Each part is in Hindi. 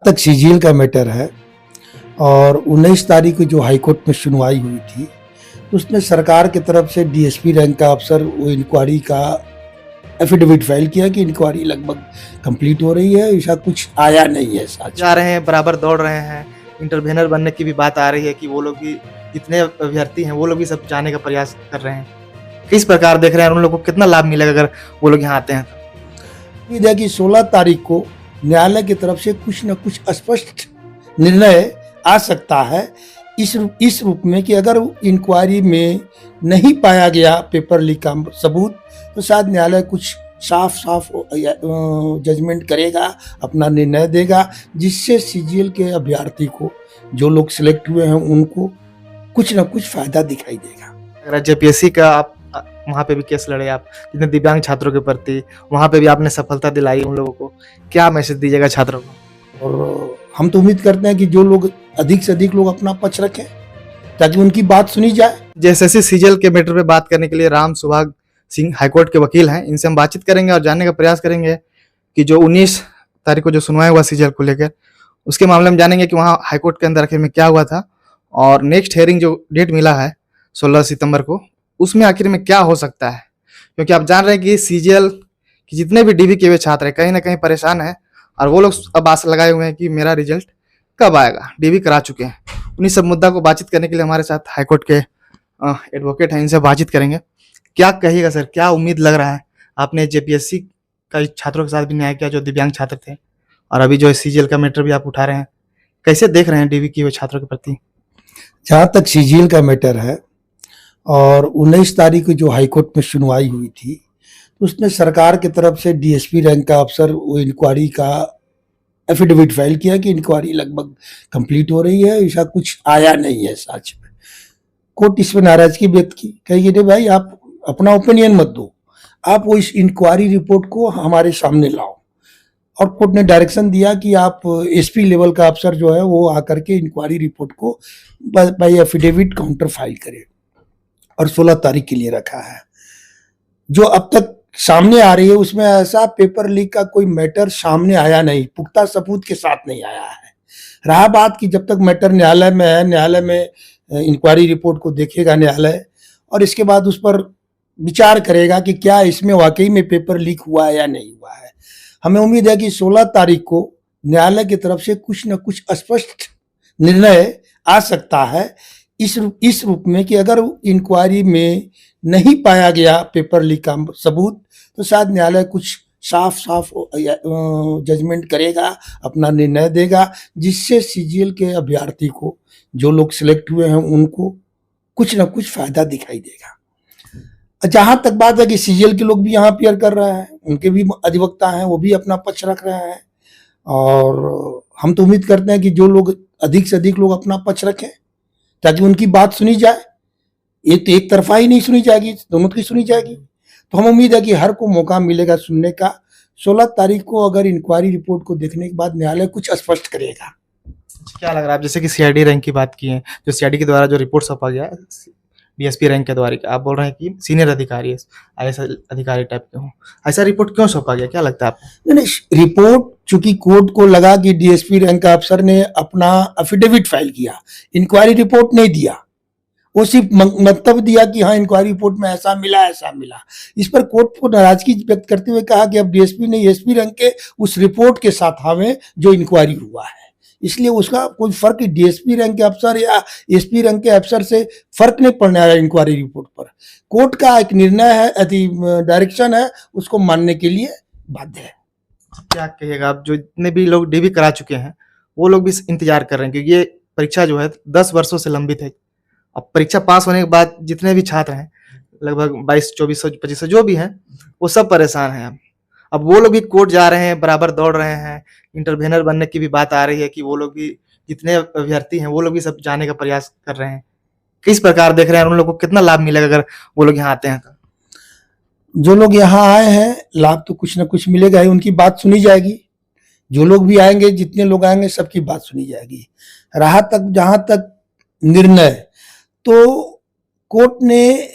तक सीजीएल का मैटर है और 19 तारीख को जो हाईकोर्ट में सुनवाई हुई थी उसमें सरकार की तरफ से डीएसपी रैंक का अफसर वो इंक्वायरी का एफिडेविट फाइल किया कि इंक्वायरी लगभग कंप्लीट हो रही है, ऐसा कुछ आया नहीं है साक्ष्य। जा रहे हैं, बराबर दौड़ रहे हैं, इंटरवेनर बनने की भी बात आ रही है कि वो लोग भी जितने अभ्यर्थी हैं वो लोग भी सब जाने का प्रयास कर रहे हैं। किस प्रकार देख रहे हैं, उन लोगों को कितना लाभ मिलेगा अगर वो लोग यहाँ आते हैं? उम्मीद है कि 16 तारीख को न्यायालय की तरफ से कुछ न कुछ स्पष्ट निर्णय आ सकता है इस रूप में कि अगर इंक्वायरी में नहीं पाया गया पेपर लीक का सबूत तो शायद न्यायालय कुछ साफ जजमेंट करेगा, अपना निर्णय देगा, जिससे सीजीएल के अभ्यर्थी को, जो लोग सिलेक्ट हुए हैं उनको कुछ न कुछ फायदा दिखाई देगा। अगर जेपीएससी का आप वहाँ पे भी केस लड़े, आप जितने दिव्यांग छात्रों के प्रति, वहाँ पे भी आपने सफलता दिलाई उन लोगों को, क्या मैसेज दीजिएगा छात्रों को? और हम तो उम्मीद करते हैं कि जो लोग अधिक से अधिक लोग अपना पक्ष रखें ताकि उनकी बात सुनी जाए। जेएसएससी सीजीएल के मैटर पे बात करने के लिए राम सुभाग सिंह हाईकोर्ट के वकील हैं, इनसे हम बातचीत करेंगे और जानने का प्रयास करेंगे कि जो 19 तारीख को जो सुनवाई हुआ सीजीएल को लेकर, उसके मामले में जानेंगे कि वहाँ हाईकोर्ट के अंदर आखिर में क्या हुआ था और नेक्स्ट हेयरिंग जो डेट मिला है 16 सितंबर को, उसमें आखिर में क्या हो सकता है। क्योंकि आप जान रहे हैं कि सीजीएल के जितने भी डीबी के हुए छात्र हैं कहीं ना कहीं परेशान हैं और वो लोग अब आस लगाए हुए हैं कि मेरा रिजल्ट कब आएगा, डीबी करा चुके हैं। उन्हीं सब मुद्दा को बातचीत करने के लिए हमारे साथ हाईकोर्ट के एडवोकेट हैं, इनसे बातचीत करेंगे। क्या कहिएगा सर, क्या उम्मीद लग रहा है? आपने जेपीएससी का छात्रों के साथ भी न्याय किया जो दिव्यांग छात्र थे, और अभी जो सीजीएल का मैटर भी आप उठा रहे हैं, कैसे देख रहे हैं डीबी के हुए छात्रों के प्रति? जहाँ तक सीजीएल का मैटर है और 19 तारीख को जो हाईकोर्ट में सुनवाई हुई थी उसमें सरकार की तरफ से डीएसपी रैंक का अफसर वो इंक्वायरी का एफिडेविट फाइल किया कि इंक्वायरी लगभग कंप्लीट हो रही है, ऐसा कुछ आया नहीं है साक्ष्य में। कोर्ट इस पर नाराजगी व्यक्त की, कही कि भाई आप अपना ओपिनियन मत दो, आप वो इस इंक्वायरी रिपोर्ट को हमारे सामने लाओ। और कोर्ट ने डायरेक्शन दिया कि आप एसपी लेवल का अफसर जो है वो आकर के इंक्वायरी रिपोर्ट को बाय एफिडेविट काउंटर फाइल करे और 16 तारीख के लिए रखा है। जो अब तक सामने आ रही है उसमें ऐसा पेपर लीक का कोई मैटर सामने आया नहीं, पुख्ता सबूत के साथ नहीं आया है। रहा बात कि जब तक मैटर न्यायालय में है, न्यायालय में इंक्वायरी रिपोर्ट को देखेगा न्यायालय और इसके बाद उस पर विचार करेगा कि क्या इसमें वाकई में पेपर लीक हुआ है या नहीं हुआ है। हमें उम्मीद है कि 16 तारीख को न्यायालय की तरफ से कुछ न कुछ स्पष्ट निर्णय आ सकता है इस रूप में कि अगर इंक्वायरी में नहीं पाया गया पेपर लीक का सबूत तो शायद न्यायालय कुछ साफ जजमेंट करेगा, अपना निर्णय देगा, जिससे सीजीएल के अभ्यर्थी को, जो लोग सिलेक्ट हुए हैं उनको कुछ न कुछ फायदा दिखाई देगा। जहाँ तक बात है कि सीजीएल के लोग भी यहाँ अपीयर कर रहे हैं, उनके भी अधिवक्ता हैं, वो भी अपना पक्ष रख रहे हैं और हम तो उम्मीद करते हैं कि जो लोग अधिक से अधिक लोग अपना पक्ष रखें ताकि उनकी बात सुनी जाए। ये तो एक तरफा ही नहीं सुनी जाएगी, दोनों की सुनी जाएगी। तो हम उम्मीद है कि हर को मौका मिलेगा सुनने का। 16 तारीख को अगर इंक्वायरी रिपोर्ट को देखने के बाद न्यायालय कुछ स्पष्ट करेगा। क्या लग रहा है आप जैसे कि सीआईडी रैंक की बात की है, जो सीआईडी के द्वारा जो रिपोर्ट सौंपा गया डीएसपी रैंक के द्वारा, आप बोल रहे हैं कि सीनियर अधिकारी आईएएस अधिकारी टाइप के हों, ऐसा रिपोर्ट क्यों सौंपा गया, क्या लगता है आपको? नहीं, रिपोर्ट चूंकि कोर्ट को लगा कि डीएसपी रैंक का अफसर ने अपना एफिडेविट फाइल किया, इंक्वायरी रिपोर्ट नहीं दिया, वो सिर्फ मतलब दिया कि हाँ इंक्वायरी रिपोर्ट में ऐसा मिला। इस पर कोर्ट को नाराजगी व्यक्त करते हुए कहा कि अब डीएसपी ने एसपी रैंक के उस रिपोर्ट के साथ हमें जो इंक्वायरी हुआ है, इसलिए उसका कोई फर्क डीएसपी रैंक के अफसर या एसपी रैंक के अफसर से फर्क नहीं पड़ने वाला इंक्वायरी रिपोर्ट पर। कोर्ट का एक निर्णय है, डायरेक्शन है, उसको मानने के लिए बाध्य है। क्या कहिएगा आप, जो जितने भी लोग डीबी करा चुके हैं वो लोग भी इंतजार कर रहे हैं क्योंकि ये परीक्षा जो है 10 वर्षों से लंबित है। अब परीक्षा पास होने के बाद जितने भी छात्र हैं, लगभग 2200, 2400 जो भी हैं, वो सब परेशान हैं। अब वो लोग भी कोर्ट जा रहे हैं, बराबर दौड़ रहे हैं, इंटरवेनर बनने की भी बात आ रही है कि वो लोग भी जितने अभ्यर्थी हैं वो लोग भी सब जाने का प्रयास कर रहे हैं। किस प्रकार देख रहे हैं, उन लोगों को कितना लाभ मिलेगा अगर वो लोग यहाँ आते हैं तो? जो लोग यहाँ आए हैं लाभ तो कुछ ना कुछ मिलेगा ही, उनकी बात सुनी जाएगी। जो लोग भी आएंगे, जितने लोग आएंगे, सबकी बात सुनी जाएगी। रहा तक जहाँ तक निर्णय, तो कोर्ट ने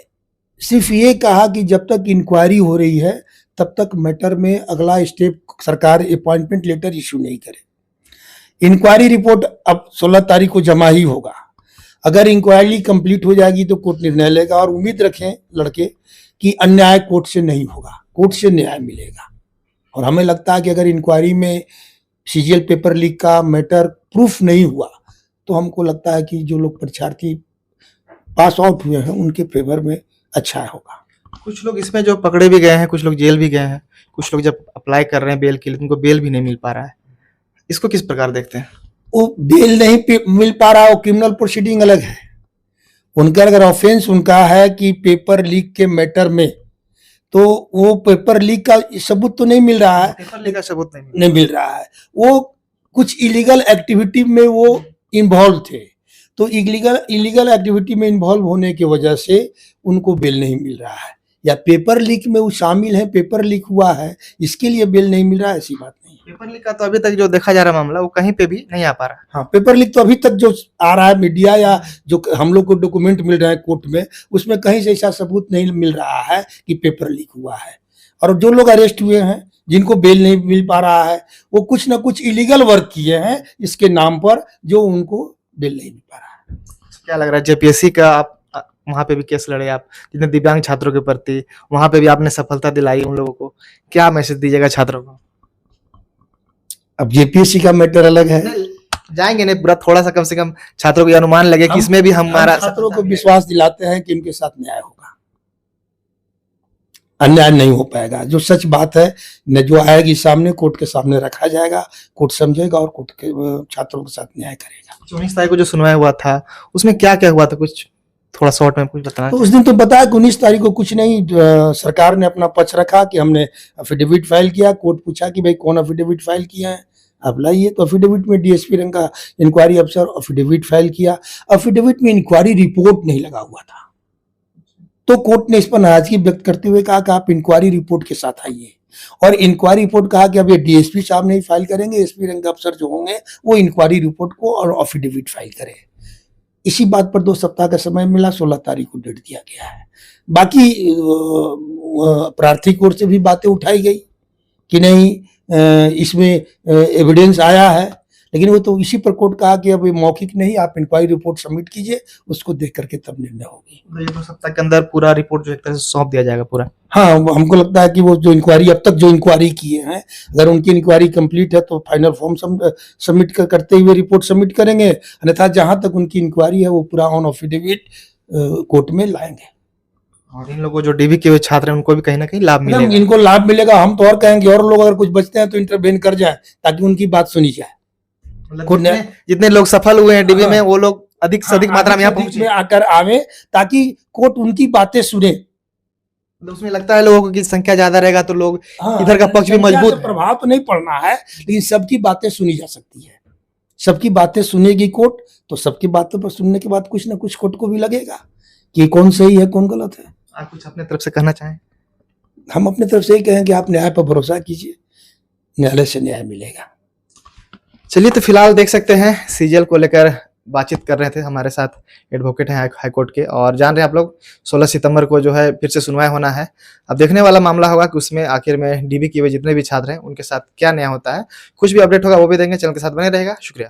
सिर्फ ये कहा कि जब तक इंक्वायरी हो रही है तब तक मैटर में अगला स्टेप सरकार अपॉइंटमेंट लेटर इशू नहीं करे। इंक्वायरी रिपोर्ट अब 16 तारीख को जमा ही होगा। अगर इंक्वायरी कंप्लीट हो जाएगी तो कोर्ट निर्णय लेगा, और उम्मीद रखें लड़के कि अन्याय कोर्ट से नहीं होगा, कोर्ट से न्याय मिलेगा। और हमें लगता है कि अगर इंक्वायरी में सीजीएल पेपर लीक का मैटर प्रूफ नहीं हुआ तो हमको लगता है कि जो लोग परीक्षार्थी पास आउट हुए हैं उनके फेवर में अच्छा होगा। कुछ लोग इसमें जो पकड़े भी गए हैं, कुछ लोग जेल भी गए हैं, कुछ लोग जब अप्लाई कर रहे हैं बेल के लिए उनको बेल भी नहीं मिल पा रहा है, इसको किस प्रकार देखते हैं? वो बेल नहीं मिल पा रहा, वो क्रिमिनल प्रोसीडिंग अलग है। उनका अगर ऑफेंस उनका है कि पेपर लीक के मैटर में, तो वो पेपर लीक का सबूत तो नहीं मिल रहा है, पेपर लीक का सबूत नहीं मिल रहा है। वो कुछ इलीगल एक्टिविटी में वो इन्वॉल्व थे, तो इलीगल एक्टिविटी में इन्वॉल्व होने की वजह से उनको बेल नहीं मिल रहा है, या पेपर लीक में वो शामिल है, पेपर लीक हुआ है इसके लिए बेल नहीं मिल रहा है, ऐसी बात नहीं। पेपर लीक का तो अभी तक जो देखा जा रहा मामला वो कहीं पे भी नहीं आ पा रहा। हाँ, पेपर लीक तो अभी तक जो आ रहा है मीडिया या जो हम लोग को डॉक्यूमेंट मिल रहा है कोर्ट में, उसमें कहीं से ऐसा सबूत नहीं मिल रहा है कि पेपर लीक हुआ है। और जो लोग अरेस्ट हुए हैं जिनको बेल नहीं मिल पा रहा है, वो कुछ ना कुछ इलीगल वर्क किए हैं इसके नाम पर, जो उनको बेल नहीं मिल पा रहा है। क्या लग रहा है जेपीएससी का आप वहां पे भी केस लड़े, आप जितने दिव्यांग छात्रों के प्रति वहां पे भी आपने सफलता दिलाई उन लोगों को, क्या मैसेज दीजिएगा छात्रों को? अब जेपीएससी का मैटर अलग है, जाएंगे नहीं पूरा, थोड़ा सा कम से कम छात्रों को ये अनुमान लगे कि इसमें भी हमारा छात्रों को विश्वास दिलाते हैं कि उनके साथ न्याय होगा, अन्याय नहीं हो पाएगा। जो सच बात है न जो आएगी सामने, कोर्ट के सामने रखा जाएगा, कोर्ट समझेगा और कोर्ट के छात्रों के साथ न्याय करेगा। 19 तारीख को जो सुनवाई हुआ था उसमें क्या क्या हुआ था, कुछ थोड़ा शॉर्ट में कुछ बताना? तो उस दिन तो बताया कि 19 तारीख को कुछ नहीं, सरकार ने अपना पक्ष रखा कि हमने अफिडेविट फाइल किया। कोर्ट पूछा कि भाई कौन अफिडेविट फाइल किया है, आप लाइए। तो अफिडेविट में डीएसपी रैंक का इंक्वायरी अफसर अफिडेविट फाइल किया। अफिडेविट में इंक्वायरी रिपोर्ट नहीं लगा हुआ था, तो कोर्ट ने इस पर नाराजगी व्यक्त करते हुए कहा कि आप इंक्वायरी रिपोर्ट के साथ आइए। और इंक्वायरी रिपोर्ट कहा कि अब ये डीएसपी साहब नहीं फाइल करेंगे, एसपी रैंक अफसर जो होंगे वो इंक्वायरी रिपोर्ट को और अफिडेविट फाइल करें। इसी बात पर 2 सप्ताह का समय मिला, 16 तारीख को डेट दिया गया है। बाकी प्रार्थी कोर्ट से भी बातें उठाई गई कि नहीं इसमें एविडेंस आया है, लेकिन वो तो इसी पर कोर्ट कहा कि अब ये मौखिक नहीं, आप इंक्वायरी रिपोर्ट सबमिट कीजिए, उसको देख करके तब निर्णय होगी। तो ये 2 सप्ताह के अंदर पूरा रिपोर्ट जो एक तरह से सौंप दिया जाएगा पूरा? हाँ, हमको लगता है कि वो जो इंक्वायरी अब तक जो इंक्वायरी किए हैं, अगर उनकी इंक्वायरी कंप्लीट है तो फाइनल फॉर्म सबमिट करते हुए रिपोर्ट सबमिट करेंगे, अन्यथा जहां तक उनकी इंक्वायरी है वो पूरा ऑन अफिडेविट कोर्ट में लाएंगे। और इन लोगों जो डीबी के हुए छात्र हैं उनको भी कहीं ना कहीं लाभ मिलेगा? इनको लाभ मिलेगा। हम तो और कहेंगे और लोग अगर कुछ बचते हैं तो इंटरवेन कर जाए ताकि उनकी बात सुनी जाए। मतलब जितने लोग सफल हुए हैं डीबी में वो लोग अधिक से अधिक मात्रा में यहाँ पहुंचे, आकर आवे ताकि कोर्ट उनकी बातें सुने। मतलब उसमें लगता है लोगों की संख्या ज्यादा रहेगा तो लोग इधर का पक्ष भी मजबूत, प्रभाव तो नहीं पड़ना है, लेकिन सबकी बातें सुनी जा सकती है। सबकी बातें सुनेगी कोर्ट, तो सबकी बातों पर सुनने के बाद कुछ ना कुछ कोर्ट को भी लगेगा कि कौन सही है कौन गलत है। आप कुछ अपने तरफ से कहना चाहें? हम अपने तरफ से ही कहें कि आप न्याय पर भरोसा कीजिए, न्यायालय से न्याय मिलेगा। चलिए, तो फिलहाल देख सकते हैं सीजीएल को लेकर बातचीत कर रहे थे हमारे साथ एडवोकेट हैं हाईकोर्ट के, और जान रहे हैं आप लोग 16 सितंबर को जो है फिर से सुनवाई होना है। अब देखने वाला मामला होगा कि उसमें आखिर में डीबी किए हुए जितने भी छात्र हैं उनके साथ क्या न्याय होता है। कुछ भी अपडेट होगा वो भी देंगे, चैनल के साथ बने रहेगा। शुक्रिया।